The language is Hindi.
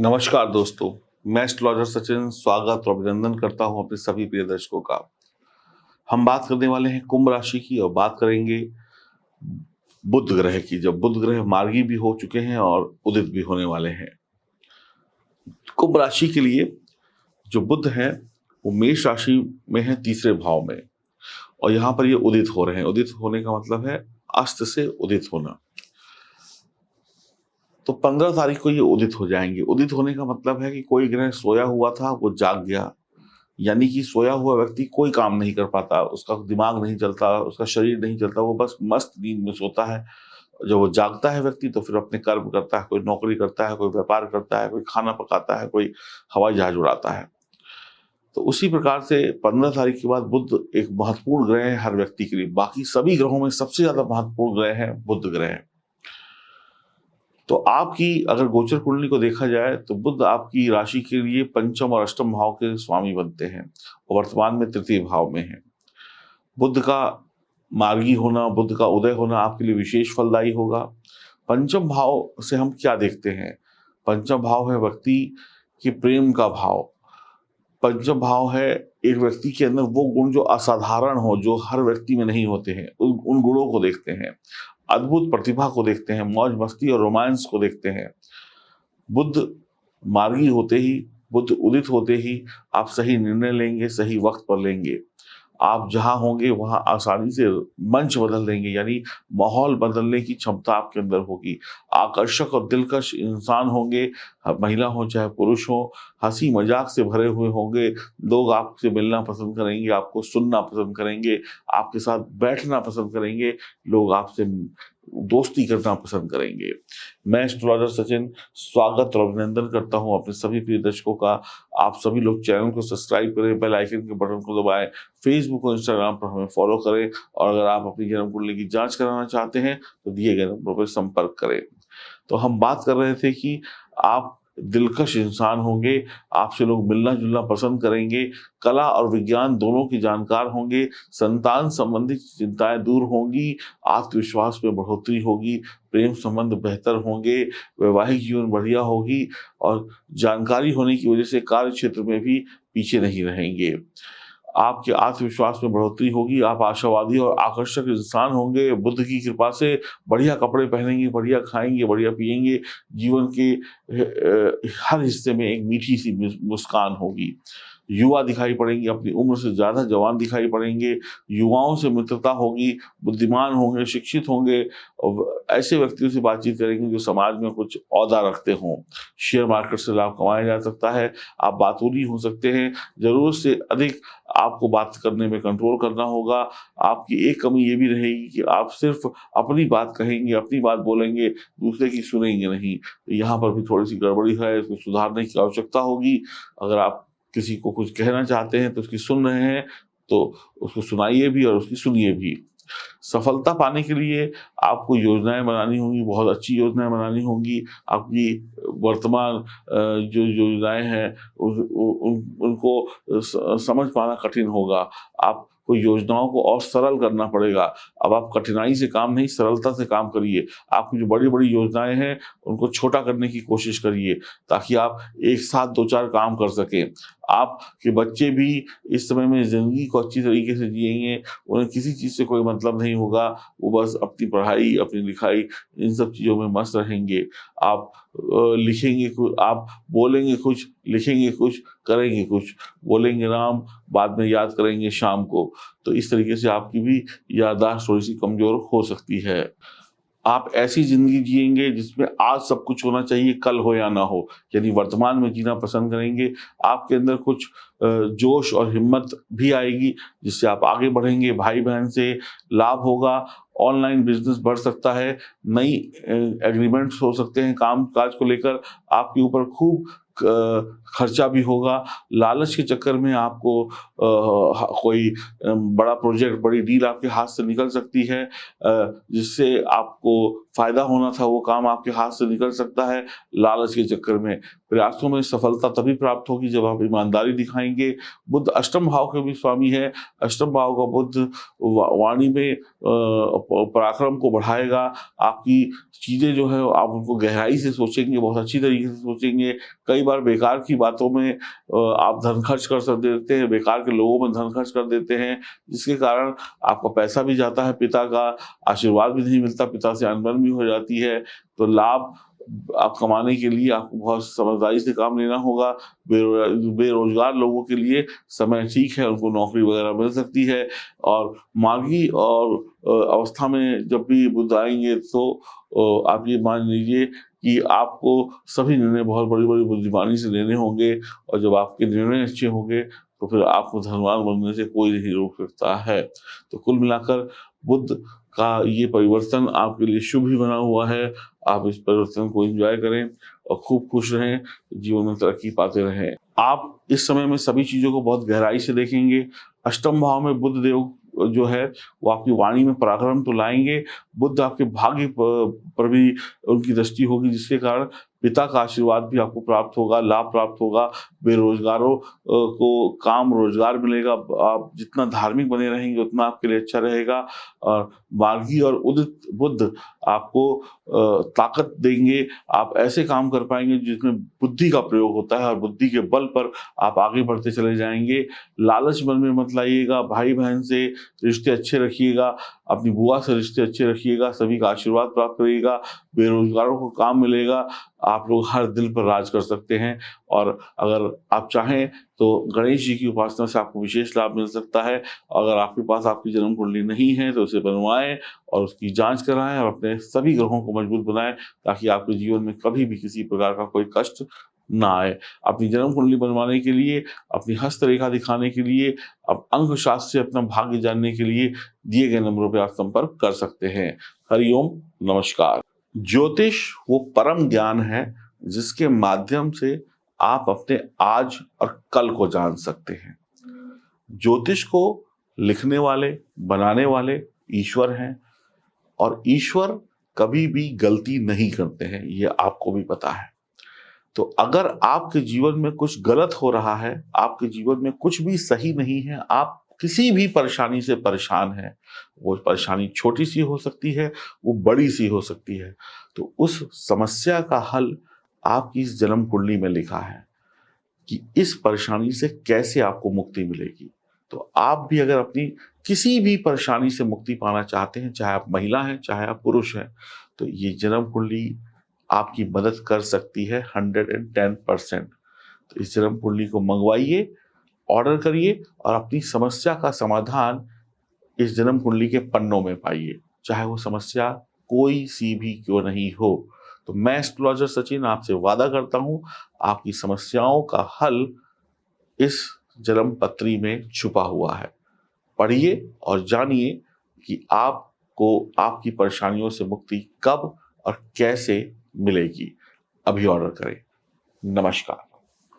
नमस्कार दोस्तों, मैं एस्ट्रोलॉजर सचिन स्वागत और अभिनंदन करता हूं अपने सभी प्रिय दर्शकों का। हम बात करने वाले हैं कुंभ राशि की और बात करेंगे बुध ग्रह की। जब बुध ग्रह मार्गी भी हो चुके हैं और उदित भी होने वाले हैं। कुंभ राशि के लिए जो बुध है वो मेष राशि में है, तीसरे भाव में, और यहाँ पर ये उदित हो रहे हैं। उदित होने का मतलब है अस्त से उदित होना। तो 15 तारीख को ये उदित हो जाएंगे। उदित होने का मतलब है कि कोई ग्रह सोया हुआ था वो जाग गया, यानी कि सोया हुआ व्यक्ति कोई काम नहीं कर पाता, उसका दिमाग नहीं चलता, उसका शरीर नहीं चलता, वो बस मस्त नींद में सोता है। जब वो जागता है व्यक्ति तो फिर अपने कर्म करता है, कोई नौकरी करता है, कोई व्यापार करता है, कोई खाना पकाता है, कोई हवाई जहाज उड़ाता है। तो उसी प्रकार से 15 तारीख के बाद बुध एक महत्वपूर्ण ग्रह है हर व्यक्ति के लिए। बाकी सभी ग्रहों में सबसे ज्यादा महत्वपूर्ण ग्रह है बुध ग्रह। तो आपकी अगर गोचर कुंडली को देखा जाए तो बुध आपकी राशि के लिए पंचम और अष्टम भाव के स्वामी बनते हैं और वर्तमान में तृतीय भाव में हैं। बुध का मार्गी होना, बुध का उदय होना आपके लिए विशेष फलदायी होगा। पंचम भाव से हम क्या देखते हैं? पंचम भाव है व्यक्ति के प्रेम का भाव। पंचम भाव है एक व्यक्ति के अंदर वो गुण जो असाधारण हो, जो हर व्यक्ति में नहीं होते हैं, उन गुणों को देखते हैं। अद्भुत प्रतिभा को देखते हैं, मौज मस्ती और रोमांस को देखते हैं। बुध मार्गी होते ही, बुध उदित होते ही आप सही निर्णय लेंगे, सही वक्त पर लेंगे। आप जहां होंगे वहां आसानी से मंच बदल देंगे, यानी माहौल बदलने की क्षमता आपके अंदर होगी। आकर्षक और दिलकश इंसान होंगे, महिला हो चाहे पुरुष हो, हंसी मजाक से भरे हुए होंगे। लोग आपसे मिलना पसंद करेंगे, आपको सुनना पसंद करेंगे, आपके साथ बैठना पसंद करेंगे, लोग आपसे दोस्ती करना पसंद करेंगे। मैं एस्ट्रोलॉजर सचिन स्वागत और अभिनंदन करता हूं अपने सभी प्रिय दर्शकों का। आप सभी लोग चैनल को सब्सक्राइब करें, बेल आइकन के बटन को दबाएं, फेसबुक और इंस्टाग्राम पर हमें फॉलो करें, और अगर आप अपनी जन्म कुंडली की जांच कराना चाहते हैं तो दिए गए नंबर पर संपर्क करें। तो हम बात कर रहे थे कि आप दिलकश इंसान होंगे, आपसे लोग मिलना जुलना पसंद करेंगे, कला और विज्ञान दोनों के जानकार होंगे, संतान संबंधित चिंताएं दूर होंगी, आत्मविश्वास में बढ़ोतरी होगी, प्रेम संबंध बेहतर होंगे, वैवाहिक जीवन बढ़िया होगी, और जानकारी होने की वजह से कार्य क्षेत्र में भी पीछे नहीं रहेंगे। आपके आत्मविश्वास में बढ़ोतरी होगी, आप आशावादी और आकर्षक इंसान होंगे। बुद्ध की कृपा से बढ़िया कपड़े पहनेंगे, बढ़िया खाएंगे, बढ़िया पिएंगे। जीवन के हर हिस्से में एक मीठी सी मुस्कान होगी। युवा दिखाई पड़ेंगे, अपनी उम्र से ज्यादा जवान दिखाई पड़ेंगे। युवाओं से मित्रता होगी, बुद्धिमान होंगे, शिक्षित होंगे, और ऐसे व्यक्तियों से बातचीत करेंगे जो समाज में कुछ औहदा रखते हों। शेयर मार्केट से लाभ कमाया जा सकता है। आप बातूनी हो सकते हैं। जरूरत से अधिक आपको बात करने में कंट्रोल करना होगा। आपकी एक कमी ये भी रहेगी कि आप सिर्फ अपनी बात कहेंगे, अपनी बात बोलेंगे, दूसरे की सुनेंगे नहीं। यहाँ पर भी थोड़ी सी गड़बड़ी है, इसको सुधारने की आवश्यकता होगी। अगर आप किसी को कुछ कहना चाहते हैं तो उसकी सुन रहे हैं तो उसको सुनाइए भी और उसकी सुनिए भी। सफलता पाने के लिए आपको योजनाएं बनानी होंगी, बहुत अच्छी योजनाएं बनानी होंगी। आपकी वर्तमान जो योजनाएं हैं उनको समझ पाना कठिन होगा। आपको योजनाओं को और सरल करना पड़ेगा। अब आप कठिनाई से काम नहीं, सरलता से काम करिए। आपकी जो बड़ी बड़ी योजनाएं हैं उनको छोटा करने की कोशिश करिए, ताकि आप एक साथ दो चार काम कर सकें। आपके बच्चे भी इस समय में जिंदगी को अच्छी तरीके से जिएंगे, उन्हें किसी चीज़ से कोई मतलब नहीं होगा। वो बस अपनी पढ़ाई, अपनी लिखाई, इन सब चीज़ों में मस्त रहेंगे। आप लिखेंगे कुछ, आप बोलेंगे कुछ, लिखेंगे कुछ, करेंगे कुछ। बोलेंगे राम, बाद में याद करेंगे शाम को। तो इस तरीके से आपकी भी याददाश्त थोड़ी सी कमजोर हो सकती है। आप ऐसी जिंदगी जिएंगे जिसमें आज सब कुछ होना चाहिए, कल हो या ना हो, यानी वर्तमान में जीना पसंद करेंगे। आपके अंदर कुछ जोश और हिम्मत भी आएगी, जिससे आप आगे बढ़ेंगे। भाई बहन से लाभ होगा, ऑनलाइन बिजनेस बढ़ सकता है, नई एग्रीमेंट्स हो सकते हैं काम काज को लेकर। आपके ऊपर खूब खर्चा भी होगा। लालच के चक्कर में आपको कोई बड़ा प्रोजेक्ट, बड़ी डील आपके हाथ से निकल सकती है, जिससे आपको फायदा होना था वो काम आपके हाथ से निकल सकता है लालच के चक्कर में। प्रयासों में सफलता तभी प्राप्त होगी जब आप ईमानदारी दिखाएंगे। बुध अष्टम भाव के भी स्वामी है। अष्टम भाव का बुध वाणी में पराक्रम को बढ़ाएगा। आपकी चीजें जो है आप उनको गहराई से सोचेंगे, बहुत अच्छी तरीके से सोचेंगे। कई बार बेकार की बातों में आप धन खर्च कर देते हैं, बेकार के लोगों में धन खर्च कर देते हैं, जिसके कारण आपका पैसा भी जाता है, पिता का आशीर्वाद भी नहीं मिलता, पिता से अनबन भी हो जाती है। तो लाभ आप कमाने के लिए आपको बहुत समझदारी से काम लेना होगा। बेरोजगार लोगों के लिए समय ठीक है, उनको नौकरी वगैरह मिल सकती है। और मार्गी और अवस्था में जब भी बुध आएंगे तो आप ये मान लीजिए कि आपको सभी निर्णय बहुत बड़ी बड़ी बुद्धिमानी से लेने होंगे, और जब आपके निर्णय अच्छे होंगे तो फिर आपको धनवान बनने से कोई नहीं रोक सकता है। तो कुल मिलाकर बुध का ये परिवर्तन आपके लिए शुभ ही बना हुआ है। आप इस परिवर्तन को एंजॉय करें और खूब खुश रहें, जीवन में तरक्की पाते रहें। आप इस समय में सभी चीजों को बहुत गहराई से देखेंगे। अष्टम भाव में बुध देव जो है वो आपकी वाणी में पराक्रम तो लाएंगे। बुध आपके भाग्य पर भी उनकी दृष्टि होगी, जिसके कारण पिता का आशीर्वाद भी आपको प्राप्त होगा, लाभ प्राप्त होगा। बेरोजगारों को काम रोजगार मिलेगा। आप जितना धार्मिक बने रहेंगे उतना आपके लिए अच्छा रहेगा। और मार्गी और उदित बुध आपको ताकत देंगे। आप ऐसे काम कर पाएंगे जिसमें बुद्धि का प्रयोग होता है, और बुद्धि के बल पर आप आगे बढ़ते चले जाएंगे। लालच मन में मत लाइएगा। भाई बहन से रिश्ते अच्छे रखिएगा, अपनी बुआ से रिश्ते अच्छे रखिएगा, सभी का आशीर्वाद प्राप्त करिएगा। बेरोजगारों को काम मिलेगा। आप लोग हर दिल पर राज कर सकते हैं। और अगर आप चाहें तो गणेश जी की उपासना से आपको विशेष लाभ मिल सकता है। अगर आपके पास आपकी जन्म कुंडली नहीं है तो उसे बनवाएं और उसकी जांच कराएं, और अपने सभी ग्रहों को मजबूत बनाएं, ताकि आपके जीवन में कभी भी किसी प्रकार का कोई कष्ट ना आए। अपनी जन्म कुंडली बनवाने के लिए, अपनी हस्तरेखा दिखाने के लिए, अब अंक शास्त्र से अपना भाग्य जानने के लिए दिए गए नंबरों पर आप संपर्क कर सकते हैं। हरिओम, नमस्कार। ज्योतिष वो परम ज्ञान है जिसके माध्यम से आप अपने आज और कल को जान सकते हैं। ज्योतिष को लिखने वाले, बनाने वाले ईश्वर हैं, और ईश्वर कभी भी गलती नहीं करते हैं, ये आपको भी पता है। तो अगर आपके जीवन में कुछ गलत हो रहा है, आपके जीवन में कुछ भी सही नहीं है, आप किसी भी परेशानी से परेशान हैं, वो परेशानी छोटी सी हो सकती है, वो बड़ी सी हो सकती है, तो उस समस्या का हल आपकी इस जन्म कुंडली में लिखा है कि इस परेशानी से कैसे आपको मुक्ति मिलेगी। तो आप भी अगर अपनी किसी भी परेशानी से मुक्ति पाना चाहते हैं, चाहे आप महिला हैं, चाहे आप पुरुष हैं, तो ये जन्म कुंडली आपकी मदद कर सकती है 110%। तो इस जन्म कुंडली को मंगवाइए, ऑर्डर करिए, और अपनी समस्या का समाधान इस जन्म कुंडली के पन्नों में पाइए, चाहे वो समस्या कोई सी भी क्यों नहीं हो। तो मैं एस्ट्रोलॉजर सचिन आपसे वादा करता हूं, आपकी समस्याओं का हल इस जन्म पत्री में छुपा हुआ है। पढ़िए और जानिए कि आपको आपकी परेशानियों से मुक्ति कब और कैसे मिलेगी। अभी ऑर्डर करें। नमस्कार।